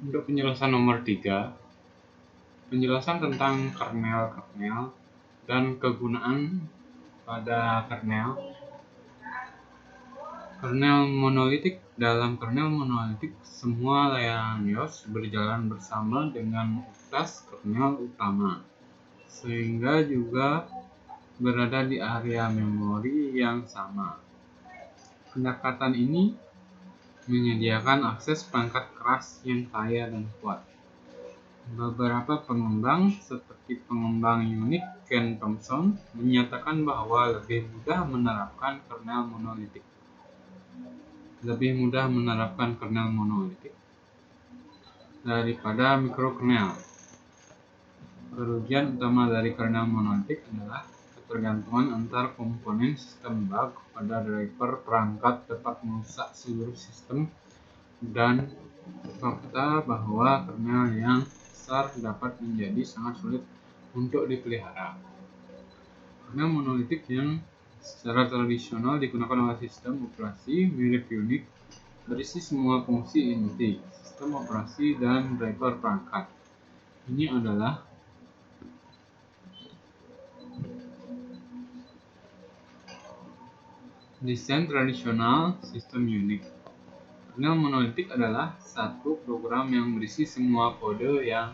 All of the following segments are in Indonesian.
Untuk penjelasan nomor 3, penjelasan tentang kernel dan kegunaan pada kernel. Kernel monolitik. Dalam kernel monolitik, semua layanan BIOS berjalan bersama dengan utas kernel utama, sehingga juga berada di area memori yang sama. Pendekatan ini menyediakan akses perangkat keras yang kaya dan kuat. Beberapa pengembang seperti pengembang Unix Ken Thompson menyatakan bahwa lebih mudah menerapkan kernel monolitik daripada mikrokernel. Kerugian utama dari kernel monolitik adalah ketergantungan antar komponen sistem bug pada driver perangkat dapat merusak seluruh sistem, dan fakta bahwa kernel yang besar dapat menjadi sangat sulit untuk dipelihara. Kernel monolitik yang secara tradisional digunakan oleh sistem operasi mirip Unix berisi semua fungsi inti sistem operasi dan driver perangkat. Ini adalah desain tradisional sistem Unix. Kernel monolitik adalah satu program yang berisi semua kode yang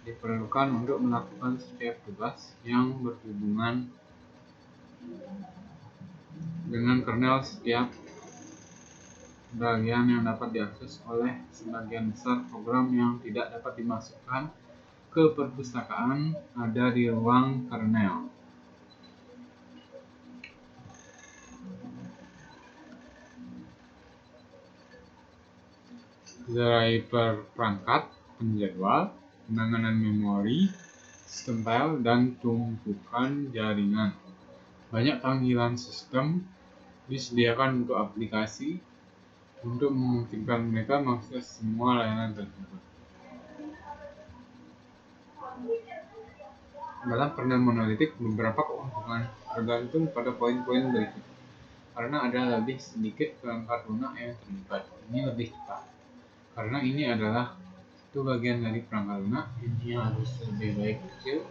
diperlukan untuk melakukan setiap tugas yang berhubungan dengan kernel. Setiap bagian yang dapat diakses oleh sebagian besar program yang tidak dapat dimasukkan ke perpustakaan ada di ruang kernel. Driver perangkat, penjadwal, penanganan memori, sistem file, dan tumpukan jaringan. Banyak panggilan sistem disediakan untuk aplikasi untuk memungkinkan mereka mengakses semua layanan tersebut. Dalam kernel monolitik, beberapa keuntungan tergantung pada poin-poin berikut. Karena ada lebih sedikit perangkat lunak yang terlibat, ini lebih cepat. Karena ini adalah satu bagian dari perangkat lunak, ini harus lebih baik kecil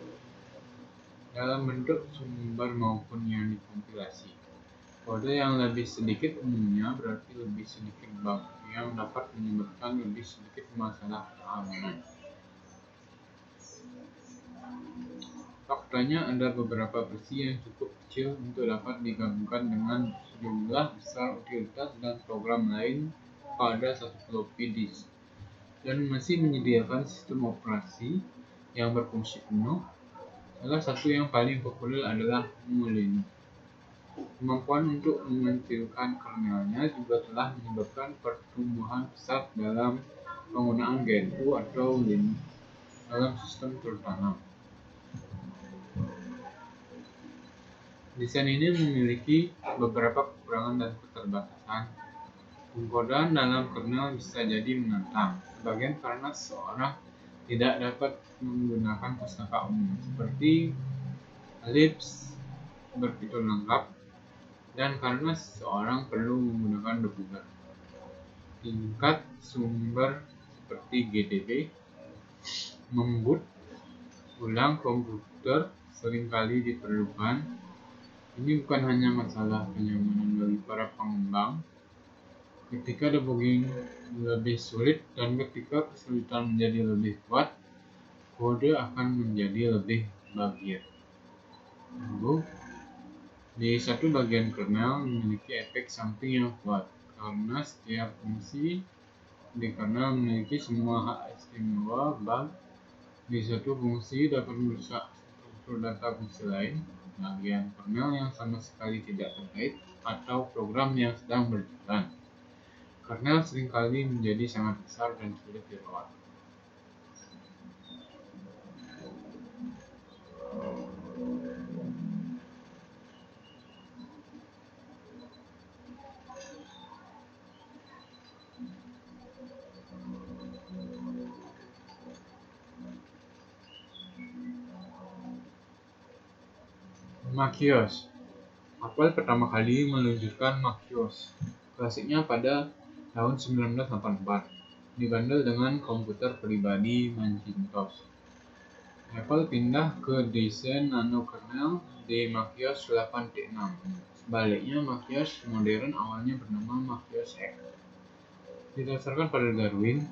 dalam bentuk sumber maupun yang dikompilasi. Kode yang lebih sedikit umumnya berarti lebih sedikit bug yang dapat menyebabkan lebih sedikit masalah keamanan. Faktanya ada beberapa versi yang cukup kecil untuk dapat digabungkan dengan sejumlah besar utilitas dan program lain pada satu floppy disk, dan masih menyediakan sistem operasi yang berfungsi penuh. Salah satu yang paling populer adalah Molino. Kemampuan untuk mengecilkan kernelnya juga telah menyebabkan pertumbuhan pesat dalam penggunaan GNU atau Linux dalam sistem terutama. Desain ini memiliki beberapa kekurangan dan keterbatasan. Pengkodean dalam kernel bisa jadi menantang, sebagian karena seseorang tidak dapat menggunakan pustaka umum seperti libs berfitur lengkap, dan karena seseorang perlu menggunakan debugger. Tingkat sumber seperti GDB, memboot ulang komputer seringkali diperlukan. Ini bukan hanya masalah kenyamanan bagi para pengembang. Ketika debugging lebih sulit dan ketika kesulitan menjadi lebih kuat, kode akan menjadi lebih bagian. Di satu bagian kernel memiliki efek samping yang kuat, karena setiap fungsi di kernel memiliki semua hak istimewa. Bug di satu fungsi dapat merusak struktur data fungsi lain, bagian kernel yang sama sekali tidak terkait, atau program yang sedang berjalan. Kernel seringkali menjadi sangat besar dan sulit dirawat. MacOS. Apple pertama kali meluncurkan MacOS klasiknya pada tahun 1984. dibandel dengan komputer pribadi Macintosh. Apple pindah ke desain nanokernel di Macintosh 8.6. Sebaliknya, Macintosh modern awalnya bernama Macintosh X. Didasarkan pada Darwin,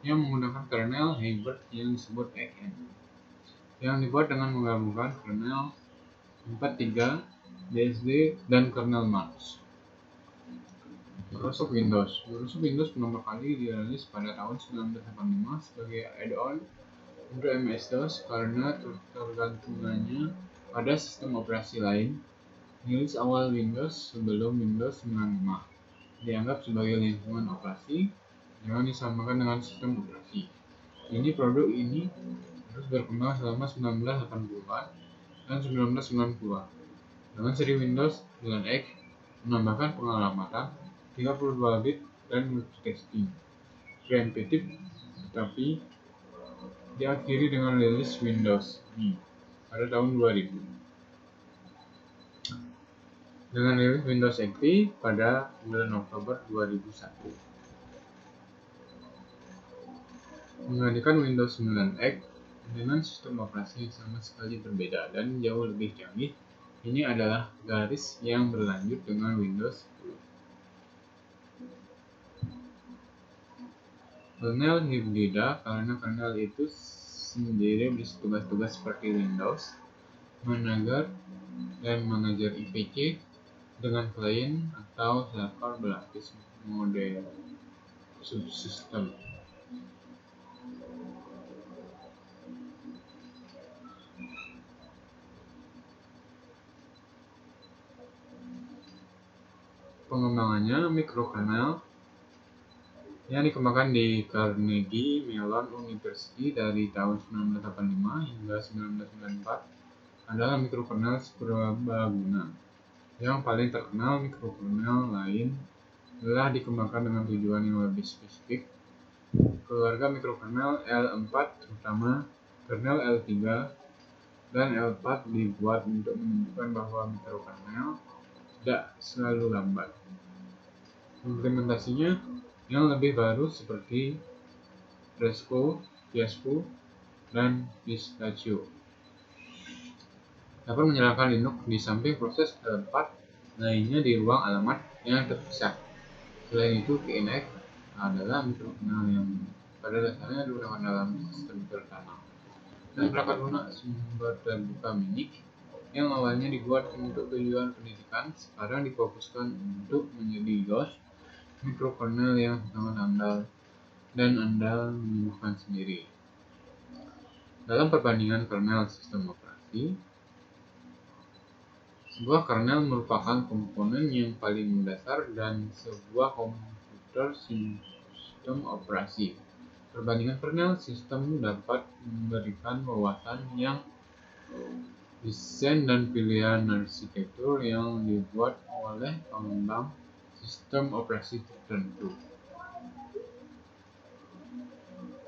yang menggunakan kernel hybrid yang disebut XN, yang dibuat dengan menggabungkan kernel 4.3, BSD, dan kernel Mars. Microsoft Windows pertama kali dirilis pada tahun 1985 sebagai add-on untuk MS-DOS karena ketergantungannya pada sistem operasi lain. Rilis awal Windows sebelum Windows 95 dianggap sebagai lingkungan operasi, jangan disamakan dengan sistem operasi. Produk ini terus berkembang selama 1980-an dan 1990-an dengan seri Windows 9X menambahkan pengelamatan 32 bit dan multitasking preemptif, tetapi diakhiri dengan rilis Windows ME pada tahun 2000 dengan rilis Windows XP pada bulan Oktober 2001. Menggantikan Windows 9X dengan sistem operasi yang sama sekali berbeda dan jauh lebih canggih, ini adalah garis yang berlanjut dengan Windows 10. Kernel hibrida karena kernel itu sendiri berisi tugas-tugas seperti Windows, Manager, dan Manager IPC dengan klien atau server berlapis model subsistem. Pengembangannya mikrokernel yang dikembangkan di Carnegie Mellon University dari tahun 1985 hingga 1994 adalah mikrokernel serbaguna. Yang paling terkenal, mikrokernel lain telah dikembangkan dengan tujuan yang lebih spesifik. Keluarga mikrokernel L4, terutama kernel L3 dan L4, dibuat untuk menunjukkan bahwa mikrokernel tidak selalu lambat. Implementasinya yang lebih baru seperti Fresco, Fiasco, dan Pistachio dapat menyalakan Linux di samping proses L4 lainnya di ruang alamat yang terpisah. Selain itu, KNX adalah mikrokernel yang pada dasarnya digunakan dalam sistem tertanam. Dan perangkat lunak sumber terbuka Minix yang awalnya dibuat untuk tujuan pendidikan sekarang difokuskan untuk menjadi DOS, mikrokernel yang sangat andal dan andal menyembuhkan sendiri. Dalam perbandingan kernel sistem operasi, sebuah kernel merupakan komponen yang paling mendasar dan sebuah komputer sistem operasi. Perbandingan kernel sistem dapat memberikan wawasan yang desain dan pilihan arsitektur yang dibuat oleh pengembang sistem operasi tertentu.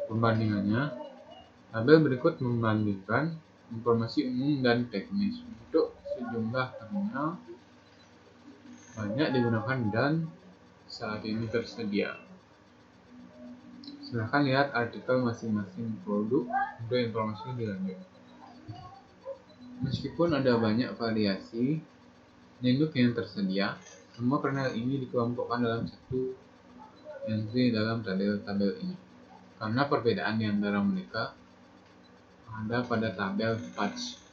Pembandingannya, tabel berikut membandingkan informasi umum dan teknis untuk sejumlah kernel banyak digunakan dan saat ini tersedia. Silakan lihat artikel masing-masing produk untuk informasi lebih lanjut. Meskipun ada banyak variasi Linux yang tersedia, semua kernel ini dikelompokkan dalam satu entry dalam tabel ini. Karena perbedaan di antara mereka ada pada tabel patch.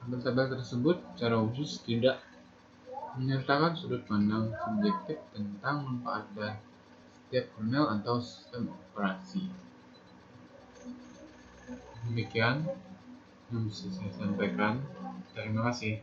Tabel tersebut secara khusus tidak menyertakan sudut pandang subjektif tentang manfaat dan setiap kernel atau sistem operasi. Demikian yang bisa saya sampaikan. Terima kasih.